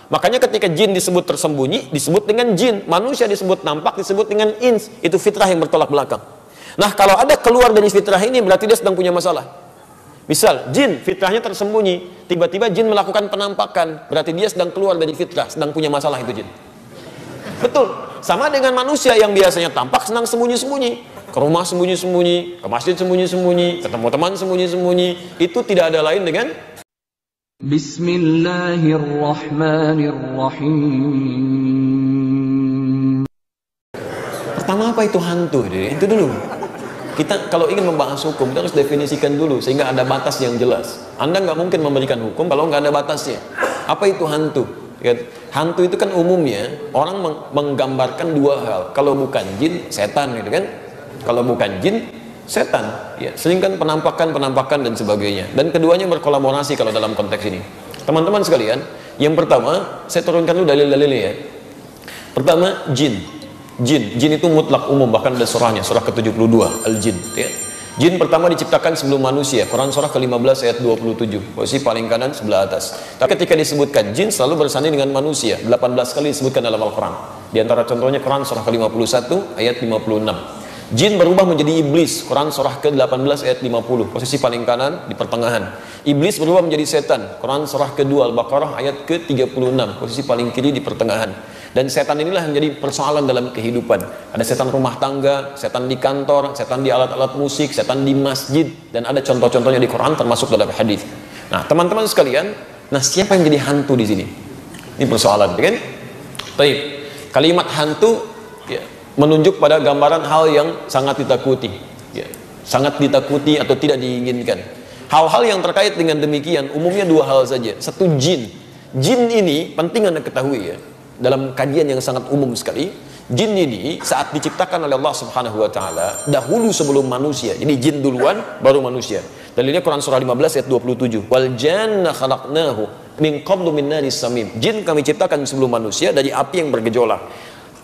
Makanya ketika jin disebut tersembunyi, disebut dengan jin. Manusia disebut nampak, disebut dengan ins. Itu fitrah yang bertolak belakang. Nah, kalau ada keluar dari fitrah ini, berarti dia sedang punya masalah. Misal, jin fitrahnya tersembunyi, tiba-tiba jin melakukan penampakan, berarti dia sedang keluar dari fitrah, sedang punya masalah itu jin. Betul. Sama dengan manusia yang biasanya tampak, senang sembunyi-sembunyi. Ke rumah sembunyi-sembunyi, ke masjid sembunyi-sembunyi, ketemu teman sembunyi-sembunyi. Itu tidak ada lain dengan Bismillahirrahmanirrahim. Pertama, apa itu hantu? Itu dulu. Kita kalau ingin membahas hukum, kita harus definisikan dulu sehingga ada batas yang jelas. Anda nggak mungkin memberikan hukum kalau nggak ada batasnya. Apa itu hantu? Hantu itu kan umumnya orang menggambarkan dua hal. Kalau bukan jin, setan, gitu kan? Kalau bukan jin, setan. Ya, sering kan penampakan dan sebagainya. Dan keduanya berkolaborasi kalau dalam konteks ini. Teman-teman sekalian, yang pertama saya turunkan dulu dalil-dalilnya ya. Pertama, jin. Jin itu mutlak umum, bahkan ada surahnya, surah ke-72 Al-Jin ya. Jin pertama diciptakan sebelum manusia, Quran surah ke-15 ayat 27, posisi paling kanan sebelah atas. Tapi ketika disebutkan jin selalu bersanding dengan manusia, 18 kali disebutkan dalam Al-Quran. Di antara contohnya Quran surah ke-51 ayat 56. Jin berubah menjadi iblis, Quran surah ke-18 ayat 50, posisi paling kanan di pertengahan. Iblis berubah menjadi setan, Quran surah ke-2 Al-Baqarah ayat ke-36, posisi paling kiri di pertengahan. Dan setan inilah yang jadi persoalan dalam kehidupan. Ada setan rumah tangga, setan di kantor, setan di alat-alat musik, setan di masjid, dan ada contoh-contohnya di Quran termasuk dalam hadis. Nah, teman-teman sekalian, siapa yang jadi hantu di sini? Ini persoalan, kan? Baik. Kalimat hantu ya, menunjuk pada gambaran hal yang sangat ditakuti, ya, sangat ditakuti atau tidak diinginkan. Hal-hal yang terkait dengan demikian umumnya dua hal saja. Satu, jin. Jin ini penting Anda ketahui ya. Dalam kajian yang sangat umum sekali, jin ini saat diciptakan oleh Allah Subhanahu wa taala dahulu sebelum manusia. Jadi jin duluan baru manusia. Dalilnya Quran surah 15 ayat 27. Wal janna khalaqnahu min qablu min naris samim. Jin kami ciptakan sebelum manusia dari api yang bergejolak.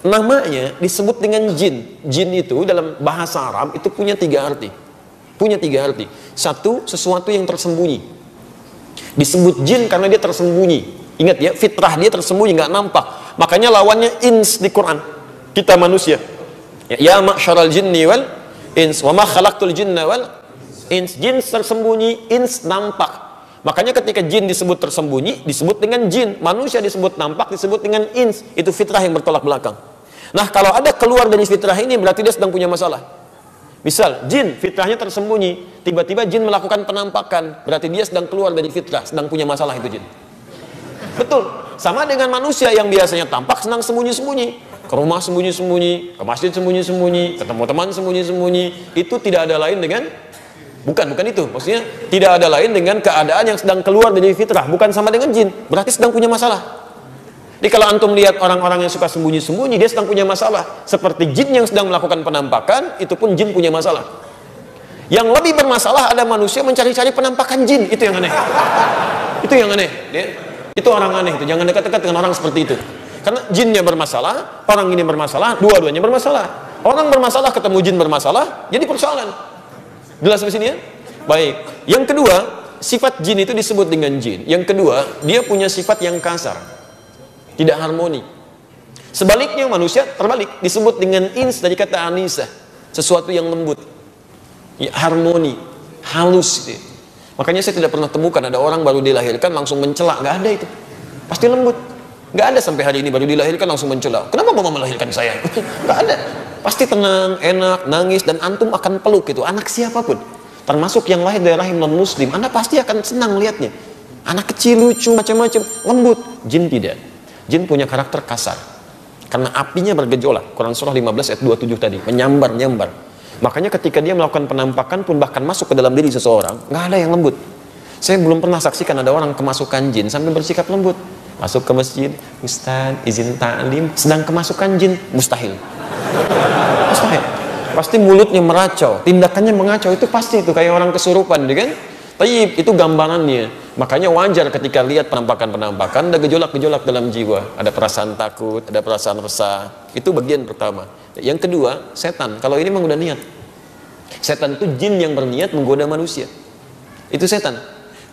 Namanya disebut dengan jin. Jin itu dalam bahasa Arab itu punya tiga arti. Satu, sesuatu yang tersembunyi. Disebut jin karena dia tersembunyi. Ingat ya, fitrah dia tersembunyi, nggak nampak. Makanya lawannya ins di Quran. Kita manusia. Ya ma'syaral jinni wal ins wa ma khalaqtul jinna wal ins. Jin tersembunyi, ins nampak. Makanya ketika jin disebut tersembunyi, disebut dengan jin. Manusia disebut nampak, disebut dengan ins. Itu fitrah yang bertolak belakang. Nah, kalau ada keluar dari fitrah ini, berarti dia sedang punya masalah. Misal, jin fitrahnya tersembunyi, tiba-tiba jin melakukan penampakan, berarti dia sedang keluar dari fitrah, sedang punya masalah itu jin. Betul. Sama dengan manusia yang biasanya tampak, senang sembunyi-sembunyi. Ke rumah sembunyi-sembunyi, ke masjid sembunyi-sembunyi, ketemu teman sembunyi-sembunyi. Itu tidak ada lain dengan bukan itu. Maksudnya tidak ada lain dengan keadaan yang sedang keluar dari fitrah, bukan sama dengan jin. Berarti sedang punya masalah. Jadi kalau antum lihat orang-orang yang suka sembunyi-sembunyi, dia sedang punya masalah. Seperti jin yang sedang melakukan penampakan, itu pun jin punya masalah. Yang lebih bermasalah ada manusia mencari-cari penampakan jin. Itu yang aneh. Itu yang aneh. Ya? Itu orang aneh itu. Jangan dekat-dekat dengan orang seperti itu. Karena jinnya bermasalah, orang ini bermasalah, dua-duanya bermasalah. Orang bermasalah ketemu jin bermasalah, jadi persoalan. Jelas di sini ya? Baik. Yang kedua, sifat jin itu disebut dengan jin. Yang kedua, dia punya sifat yang kasar. Tidak harmoni. Sebaliknya manusia terbalik, disebut dengan ins dari kata anisah, sesuatu yang lembut. Ya, harmoni, halus gitu. Makanya saya tidak pernah temukan ada orang baru dilahirkan langsung mencela, nggak ada itu. Pasti lembut. Nggak ada sampai hari ini baru dilahirkan langsung mencela. Kenapa mama melahirkan saya? Nggak ada. Pasti tenang, enak, nangis, dan antum akan peluk itu. Anak siapapun, termasuk yang lahir dari rahim non muslim, Anda pasti akan senang lihatnya. Anak kecil lucu macam-macam, lembut. Jin tidak. Jin punya karakter kasar. Karena apinya bergejolak. Quran surah 15 ayat 27 tadi, menyambar-nyambar. Makanya ketika dia melakukan penampakan pun bahkan masuk ke dalam diri seseorang, nggak ada yang lembut. Saya belum pernah saksikan ada orang kemasukan jin sambil bersikap lembut. Masuk ke masjid, Ustaz, izin ta'lim, sedang kemasukan jin, mustahil. Mustahil. Pasti mulutnya meracau, tindakannya mengacau, itu pasti itu kayak orang kesurupan, kan? Tayyib, itu gambarannya. Makanya wajar ketika lihat penampakan-penampakan, ada gejolak-gejolak dalam jiwa, ada perasaan takut, ada perasaan resah. Itu bagian pertama. Yang kedua, setan. Kalau ini memang udah niat. Setan itu jin yang berniat menggoda manusia. Itu setan.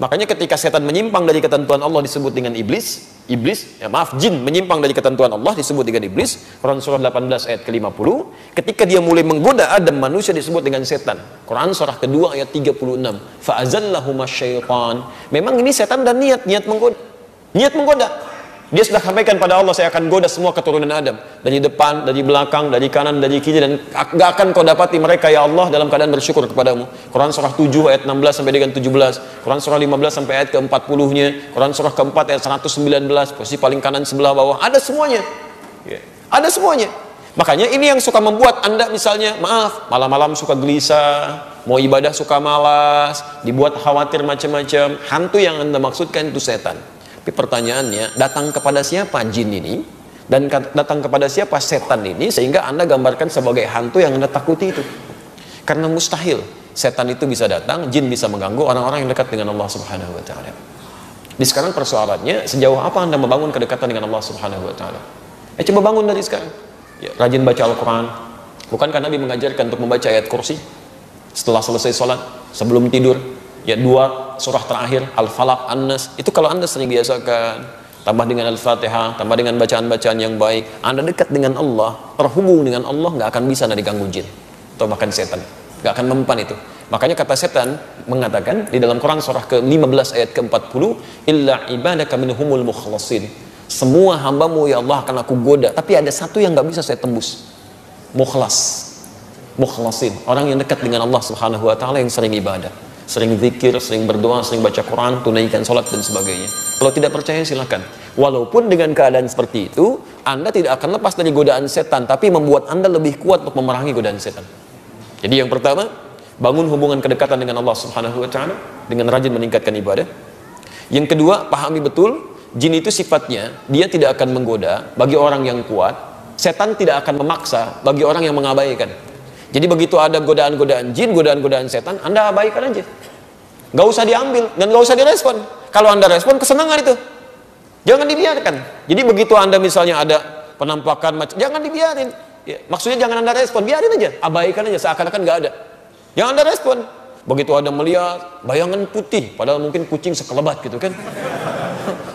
Makanya ketika setan menyimpang dari ketentuan Allah disebut dengan iblis, iblis, jin menyimpang dari ketentuan Allah disebut dengan iblis. Quran surah 18 ayat ke-50. Ketika dia mulai menggoda Adam manusia disebut dengan setan. Quran surah kedua ayat 36. Fa'azallahuma syaitan. Memang ini setan dan niat menggoda. Niat menggoda. Dia sudah sampaikan pada Allah, saya akan goda semua keturunan Adam. Dari depan, dari belakang, dari kanan, dari kiri. Dan gak akan kau dapati mereka ya Allah dalam keadaan bersyukur kepadamu. Quran surah 7 ayat 16 sampai dengan 17. Quran surah 15 sampai ayat ke-40-nya. Quran surah keempat ayat 119. Posisi paling kanan sebelah bawah. Ada semuanya. Ada semuanya. Makanya ini yang suka membuat Anda misalnya, maaf, malam-malam suka gelisah, mau ibadah suka malas, dibuat khawatir macam-macam. Hantu yang Anda maksudkan itu setan. Tapi pertanyaannya, datang kepada siapa jin ini? Dan datang kepada siapa setan ini? Sehingga Anda gambarkan sebagai hantu yang Anda takuti itu. Karena mustahil setan itu bisa datang, jin bisa mengganggu orang-orang yang dekat dengan Allah Subhanahu wa Ta'ala. Di sekarang persoalannya, sejauh apa Anda membangun kedekatan dengan Allah Subhanahu wa Ta'ala? Coba bangun dari sekarang. Ya, rajin baca Al-Quran. Bukankah Nabi mengajarkan untuk membaca ayat kursi setelah selesai sholat, sebelum tidur? Ya, 2 surah terakhir, Al-Falaq, An-Nas. Itu kalau Anda sering biasakan, tambah dengan Al-Fatihah, tambah dengan bacaan-bacaan yang baik, Anda dekat dengan Allah, terhubung dengan Allah, nggak akan bisa Anda diganggu jin atau bahkan setan, nggak akan mempan itu. Makanya kata setan mengatakan di dalam Quran surah ke-15 ayat ke-40, illa ibadaka minhumul mukhlasin. Semua hambamu ya Allah akan aku goda, tapi ada satu yang nggak bisa saya tembus. Mukhlasin, orang yang dekat dengan Allah Subhanahu wa Ta'ala, yang sering ibadah, sering zikir, sering berdoa, sering baca Quran, tunaikan sholat dan sebagainya. Kalau tidak percaya silakan. Walaupun dengan keadaan seperti itu, Anda tidak akan lepas dari godaan setan, tapi membuat Anda lebih kuat untuk memerangi godaan setan. Jadi yang pertama, bangun hubungan kedekatan dengan Allah Subhanahu wa Ta'ala dengan rajin meningkatkan ibadah. Yang kedua, pahami betul, jin itu sifatnya dia tidak akan menggoda bagi orang yang kuat, setan tidak akan memaksa bagi orang yang mengabaikan. Jadi begitu ada godaan-godaan jin, godaan-godaan setan, Anda abaikan aja. Gak usah diambil dan gak usah direspon. Kalau Anda respon, kesenangan itu. Jangan dibiarkan. Jadi begitu Anda misalnya ada penampakan macam, jangan dibiarin. Ya, maksudnya jangan Anda respon, biarin aja. Abaikan aja, seakan-akan gak ada. Jangan Anda respon. Begitu Anda melihat bayangan putih, padahal mungkin kucing sekelebat gitu kan.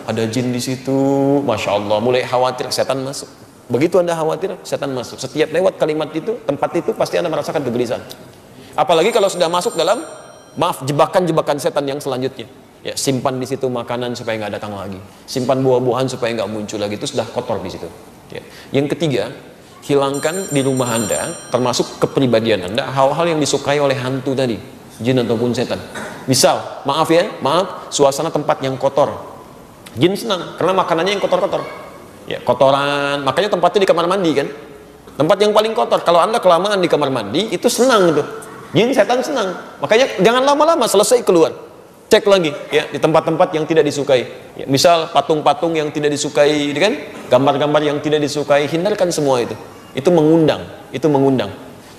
Ada jin di situ, Masya Allah, mulai khawatir, setan masuk. Begitu Anda khawatir, setan masuk. Setiap lewat kalimat itu, tempat itu, pasti Anda merasakan kegelisahan. Apalagi kalau sudah masuk dalam, jebakan-jebakan setan yang selanjutnya. Ya, simpan di situ makanan supaya nggak datang lagi. Simpan buah-buahan supaya nggak muncul lagi. Itu sudah kotor di situ. Ya. Yang ketiga, hilangkan di rumah Anda, termasuk kepribadian Anda, hal-hal yang disukai oleh hantu tadi, jin ataupun setan. Misal, maaf, suasana tempat yang kotor. Jin senang, karena makanannya yang kotor-kotor. Ya, kotoran, makanya tempatnya di kamar mandi kan, tempat yang paling kotor. Kalau Anda kelamaan di kamar mandi, itu senang tuh, jin setan senang. Makanya jangan lama-lama, selesai keluar, cek lagi ya di tempat-tempat yang tidak disukai. Ya, misal patung-patung yang tidak disukai, kan, gambar-gambar yang tidak disukai, hindarkan semua itu. Itu mengundang.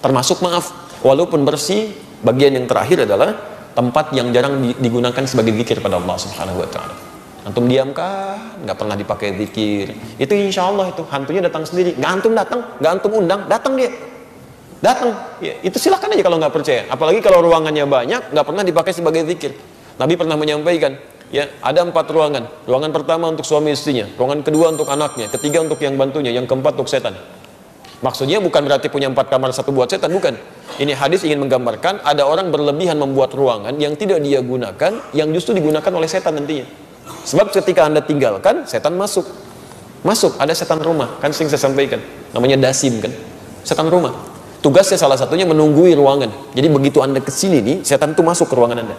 Termasuk maaf, walaupun bersih, bagian yang terakhir adalah tempat yang jarang digunakan sebagai zikir pada Allah Subhanahu wa Ta'ala. Antum diamkah? Nggak pernah dipakai zikir. Itu insya Allah itu hantunya datang sendiri. Nggak antum datang, nggak antum undang, datang dia. Datang. Ya, itu silahkan aja kalau nggak percaya. Apalagi kalau ruangannya banyak, nggak pernah dipakai sebagai zikir. Nabi pernah menyampaikan, ya ada 4 ruangan. Ruangan pertama untuk suami istrinya, ruangan kedua untuk anaknya, ketiga untuk yang bantunya, yang keempat untuk setan. Maksudnya bukan berarti punya 4 kamar, 1 buat setan, bukan. Ini hadis ingin menggambarkan ada orang berlebihan membuat ruangan yang tidak dia gunakan, yang justru digunakan oleh setan nantinya. Sebab ketika Anda tinggalkan, setan masuk, ada setan rumah, kan sering saya sampaikan, namanya dasim kan, setan rumah. Tugasnya salah satunya menunggui ruangan. Jadi begitu Anda kesini nih, setan itu masuk ke ruangan Anda.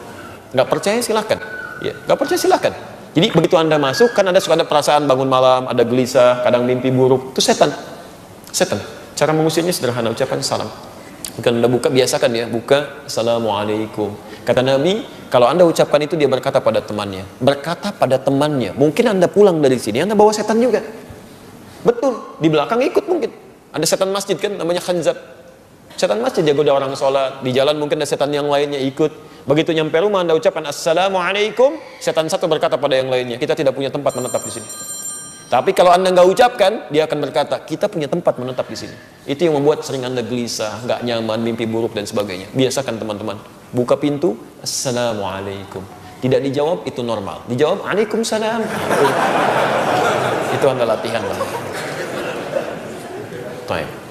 Nggak percaya silahkan, ya, nggak percaya silahkan. Jadi begitu Anda masuk, kan Anda suka ada perasaan bangun malam, ada gelisah, kadang mimpi buruk, itu setan. Cara mengusirnya sederhana, ucapan salam. Bukan Anda buka, biasakan ya, buka, Assalamualaikum. Kata Nabi, kalau Anda ucapkan itu, dia berkata pada temannya. Mungkin Anda pulang dari sini, Anda bawa setan juga. Betul, di belakang ikut mungkin. Ada setan masjid kan, namanya khanzab. Setan masjid jago ada orang sholat. Di jalan mungkin ada setan yang lainnya ikut. Begitu nyampe rumah, Anda ucapkan Assalamualaikum, setan satu berkata pada yang lainnya, kita tidak punya tempat menetap di sini. Tapi kalau Anda nggak ucapkan, dia akan berkata, kita punya tempat menetap di sini. Itu yang membuat sering Anda gelisah, nggak nyaman, mimpi buruk dan sebagainya. Biasakan teman-teman, buka pintu, Assalamualaikum. Tidak dijawab itu normal. Dijawab Waalaikumsalam. Itu Anda latihan lah. Baik.